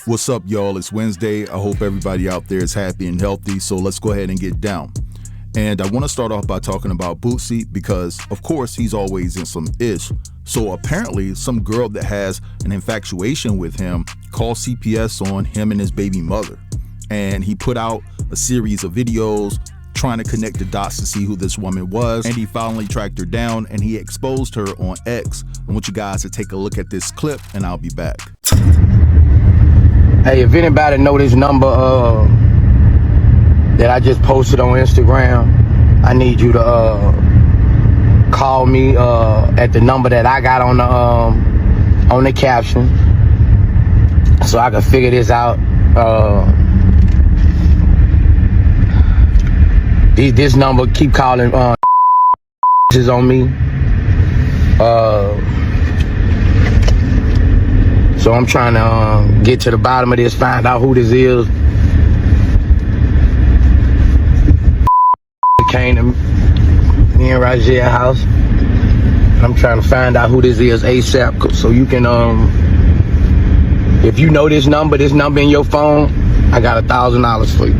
What's up, y'all? It's Wednesday. I hope everybody out there is happy and healthy, so let's go ahead and get down. And I want to start off by talking about Boosie because, of course, he's always in some ish. So apparently, some girl that has an infatuation with him called CPS on him and his baby mother. And he put out a series of videos trying to connect the dots to see who this woman was. And he finally tracked her down and he exposed her on X. I want you guys to take a look at this clip and I'll be back. Hey, if anybody know this number that I just posted on Instagram, I need you to call me at the number that I got on the caption, so I can figure this out. This number keep calling is on me. So I'm trying to get to the bottom of this, find out who this is. Came to me and Rajel house. I'm trying to find out who this is ASAP, so you can, if you know this number in your phone, I got $1,000 for you.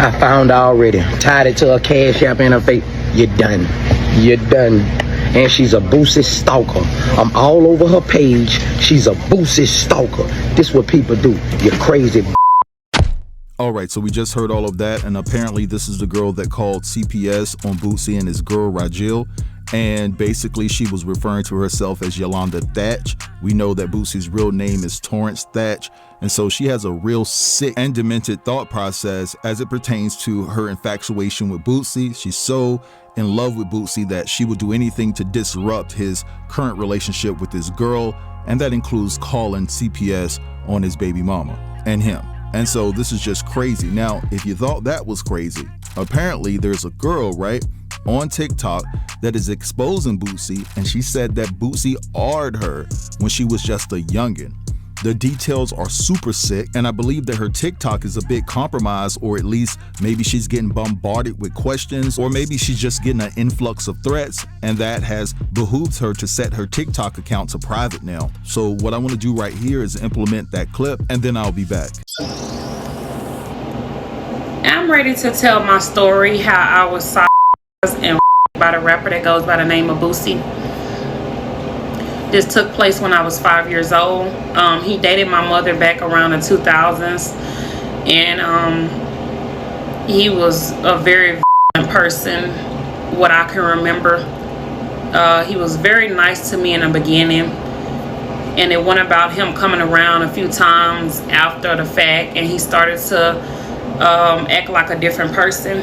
I found her already. Tied it to a cash app in her face. You're done. You're done. And she's a Boosie stalker. I'm all over her page. She's a Boosie stalker. This what people do. You're crazy. All right, so we just heard all of that, and apparently this is the girl that called CPS on Boosie and his girl Rajel. And basically she was referring to herself as Yolanda Thatch. We know that Boosie's real name is Torrance Thatch. And so she has a real sick and demented thought process as it pertains to her infatuation with Boosie. She's so in love with Boosie that she would do anything to disrupt his current relationship with this girl. And that includes calling CPS on his baby mama and him. And so this is just crazy. Now, if you thought that was crazy, apparently there's a girl, right, on TikTok that is exposing Boosie, and she said that Boosie R'd her when she was just a youngin'. The details are super sick, and I believe that her TikTok is a bit compromised, or at least maybe she's getting bombarded with questions, or maybe she's just getting an influx of threats, and that has behooved her to set her TikTok account to private now. So what I want to do right here is implement that clip, and then I'll be back. I'm ready to tell my story, how I was and by the rapper that goes by the name of Boosie. This took place when I was 5 years old. He dated my mother back around the 2000s, and he was a very person, what I can remember. He was very nice to me in the beginning, and it went about him coming around a few times after the fact, and he started to act like a different person.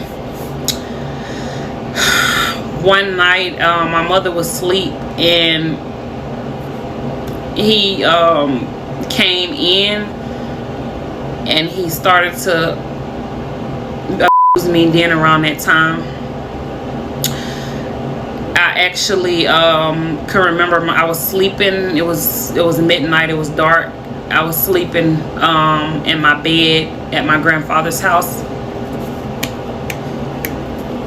One night, my mother was asleep, and he came in and he started to abuse me. Then around that time, I actually can remember I was sleeping. It was midnight. It was dark. I was sleeping in my bed at my grandfather's house,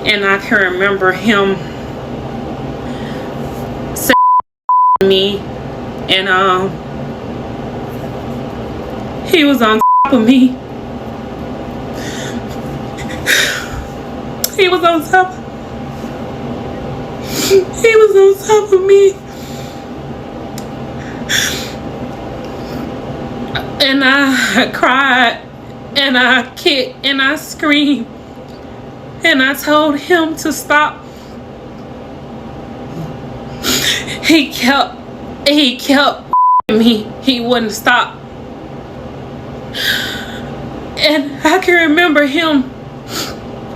and I can remember him saying me, and he was on top of me. He was on top. He was on top of me, and I cried, and I kicked, and I screamed. And I told him to stop. He kept me. He wouldn't stop. And I can remember him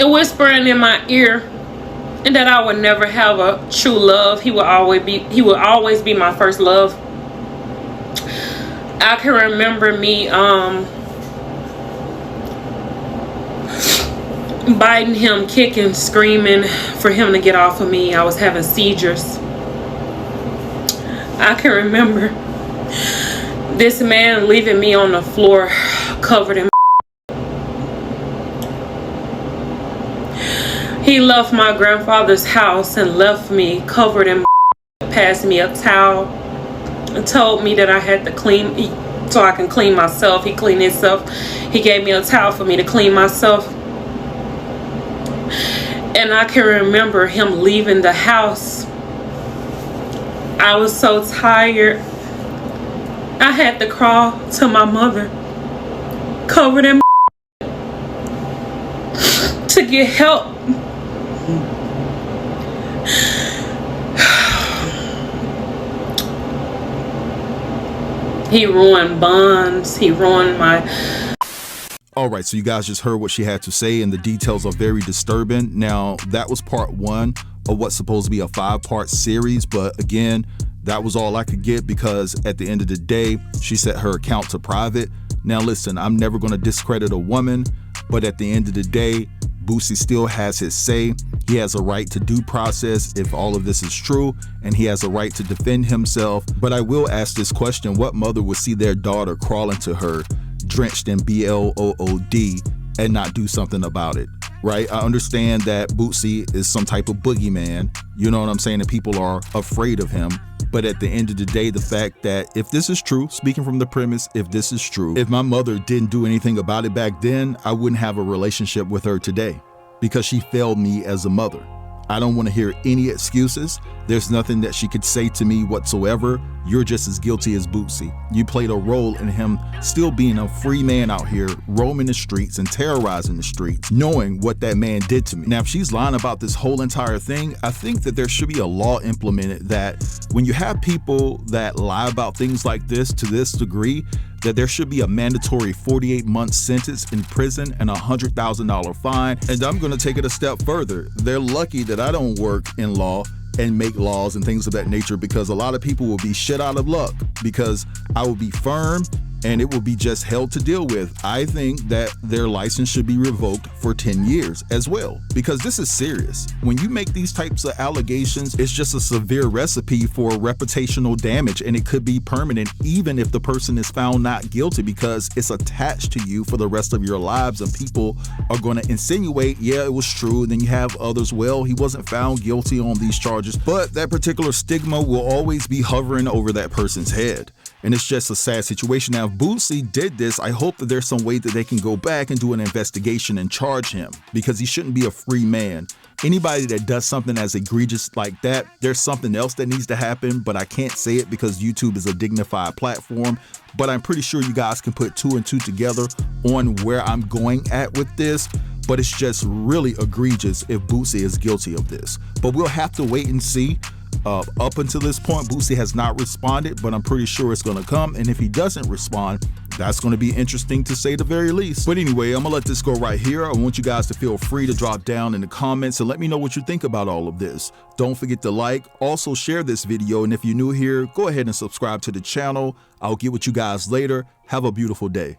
whispering in my ear, and that I would never have a true love. He would always be my first love. I can remember me biting him, kicking, screaming for him to get off of me. I was having seizures. I can remember this man leaving me on the floor covered in. He left my grandfather's house and left me covered in. Passed me a towel, told me that I had to clean so I can clean myself. He cleaned himself. He gave me a towel for me to clean myself. And I can remember him leaving the house. I was so tired. I had to crawl to my mother, covered in to get help. He ruined bonds. He ruined my... All right, so you guys just heard what she had to say, and the details are very disturbing. Now, that was part 1 of what's supposed to be a 5-part series, but again, that was all I could get because at the end of the day, she set her account to private. Now listen, I'm never going to discredit a woman, but at the end of the day, Boosie still has his say. He has a right to due process if all of this is true, and he has a right to defend himself. But I will ask this question: what mother would see their daughter crawl into her drenched in blood and not do something about it? Right? I understand that Boosie is some type of boogeyman, you know what I'm saying, and people are afraid of him. But at the end of the day, the fact that if this is true, speaking from the premise, if this is true, if my mother didn't do anything about it back then, I wouldn't have a relationship with her today because she failed me as a mother. I don't want to hear any excuses. There's nothing that she could say to me whatsoever. You're just as guilty as Boosie. You played a role in him still being a free man out here, roaming the streets and terrorizing the streets, knowing what that man did to me. Now, if she's lying about this whole entire thing, I think that there should be a law implemented that when you have people that lie about things like this to this degree, that there should be a mandatory 48-month sentence in prison and a $100,000 fine. And I'm going to take it a step further. They're lucky that I don't work in law and make laws and things of that nature, because a lot of people will be shit out of luck because I will be firm and it will be just hell to deal with. I think that their license should be revoked for 10 years as well, because this is serious. When you make these types of allegations, it's just a severe recipe for reputational damage, and it could be permanent even if the person is found not guilty, because it's attached to you for the rest of your lives, and people are going to insinuate, yeah, it was true. And then you have others, well, he wasn't found guilty on these charges, but that particular stigma will always be hovering over that person's head. And it's just a sad situation. Now, if Boosie did this, I hope that there's some way that they can go back and do an investigation and charge him, because he shouldn't be a free man. Anybody that does something as egregious like that, there's something else that needs to happen, but I can't say it because YouTube is a dignified platform. But I'm pretty sure you guys can put 2 and 2 together on where I'm going at with this. But it's just really egregious if Boosie is guilty of this. But we'll have to wait and see. Up until this point, Boosie has not responded, but I'm pretty sure it's going to come. And if he doesn't respond, that's going to be interesting to say the very least. But anyway, I'm going to let this go right here. I want you guys to feel free to drop down in the comments and let me know what you think about all of this. Don't forget to like, also share this video. And if you're new here, go ahead and subscribe to the channel. I'll get with you guys later. Have a beautiful day.